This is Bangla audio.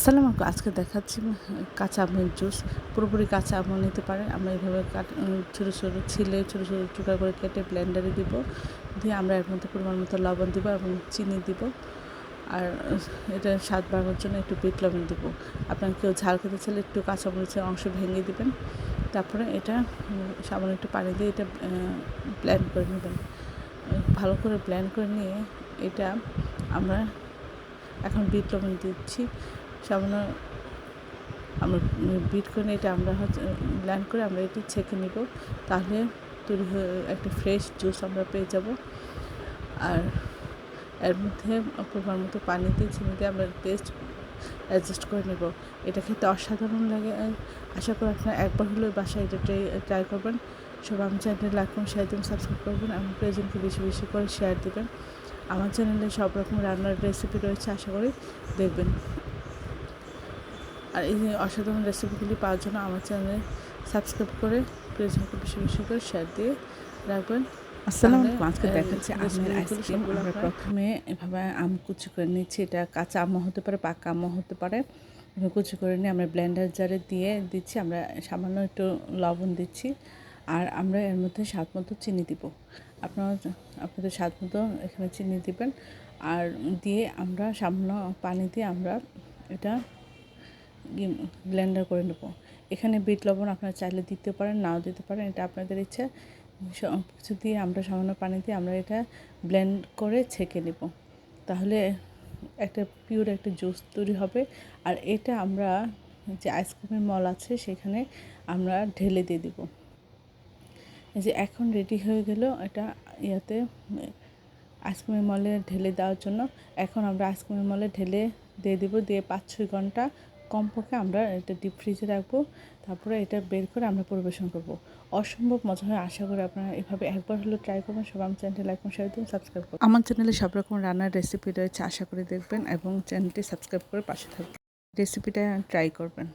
আসসালামু আলাইকুম। আজকে দেখাচ্ছি কাঁচা আমের জুস। পুরোপুরি কাঁচা আমও নিতে পারেন। আমরা এভাবে ছোটো ছোটো ছিলে ছোটো ছোটো টুকরা করে কেটে ব্লেন্ডারে দিব। দিয়ে আমরা এর মধ্যে পরিমাণ মতো লবণ দিব এবং চিনি দিব। আর এটা স্বাদ বাড়ানোর জন্য একটু বিট লবণ দিব। আপনার কেউ ঝাল খেতে চাইলে একটু কাঁচামরিচের অংশ ভেঙে দিবেন। তারপরে এটা সামান্য একটু পানি দিয়ে এটা ব্লেন্ড করে নেবেন। ভালো করে ব্লেন্ড করে নিয়ে এটা আমরা এখন বিট লবণ দিচ্ছি। সামান্য আমরা বিট করে এটা আমরা ব্লেন্ড করে আমরা এটি ছেঁকে নিব। তাহলে তৈরি হয়ে একটা ফ্রেশ জুস আমরা পেয়ে যাব। আর এর মধ্যে পরিমাণ মতো পানি দিয়ে চিনি দিয়ে আমরা টেস্ট অ্যাডজাস্ট করে নেব। এটা খেতে অসাধারণ লাগে। আশা করি আপনারা একবার হলেও বাসায় এটা ট্রাই করবেন। সবাই আমার চ্যানেলে লাইক করুন, শেয়ার দিন, সাবস্ক্রাইব করবেন এবং প্রিয়জনকে বেশি বেশি করে শেয়ার দেবেন। আমার চ্যানেলে সব রকম রান্নার রেসিপি রয়েছে, আশা করি দেখবেন। আর এই অসাধারণ রেসিপিগুলি পাওয়ার জন্য আমার চ্যানেলে সাবস্ক্রাইব করে প্রিয়জনকে বেশি বেশি করে শেয়ার দিয়ে রাখবেন। আসসালামু আলাইকুম। আজকে দেখাচ্ছি আমের আইসক্রিম। আমরা প্রথমে এভাবে আম কুচি করে নিচ্ছি। এটা কাঁচা আমও হতে পারে, পাকা আমও হতে পারে। কুচি করে নিয়ে আমরা ব্লেন্ডার জারে দিয়ে দিচ্ছি। আমরা সামান্য একটু লবণ দিচ্ছি। আর আমরা এর মধ্যে স্বাদ মতো চিনি দিব। আপনাদের স্বাদ মতো এখানে চিনি দিবেন। আর দিয়ে আমরা সামান্য পানি দিয়ে আমরা এটা ব্লেন্ডার করে নেব। এখানে বিট লবণ আপনারা চাইলে দিতে পারেন, নাও দিতে পারেন, এটা আপনাদের ইচ্ছা। সব কিছু দিয়ে আমরা সামান্য পানি দিয়ে আমরা এটা ব্লেন্ড করে ছেঁকে নেব। তাহলে একটা পিওর একটা জুস তৈরি হবে। আর এটা আমরা যে আইসক্রিমের মল আছে সেখানে আমরা ঢেলে দিয়ে দিব। এই যে এখন রেডি হয়ে গেল এটা ইয়াতে আইসক্রিমের মলে ঢেলে দেওয়ার জন্য। এখন আমরা আইসক্রিমের মলে ঢেলে দিয়ে দেবো। দিয়ে 5-6 ঘন্টা কমপক্ষে আমরা এটা ডিপ ফ্রিজে রাখবো। তারপরে এটা বের করে আমরা পরিবেশন করব। অসম্ভব মজা হয়। আশা করি আপনারা এভাবে একবার হলেও ট্রাই করবেন। সবাই আমার চ্যানেলটি লাইক শেয়ার দিন, সাবস্ক্রাইব করুন। আমার চ্যানেলে সব রকম রান্নার রেসিপি রয়েছে, আশা করি দেখবেন এবং চ্যানেলটি সাবস্ক্রাইব করে পাশে থাকবেন। রেসিপিটা ট্রাই করবেন।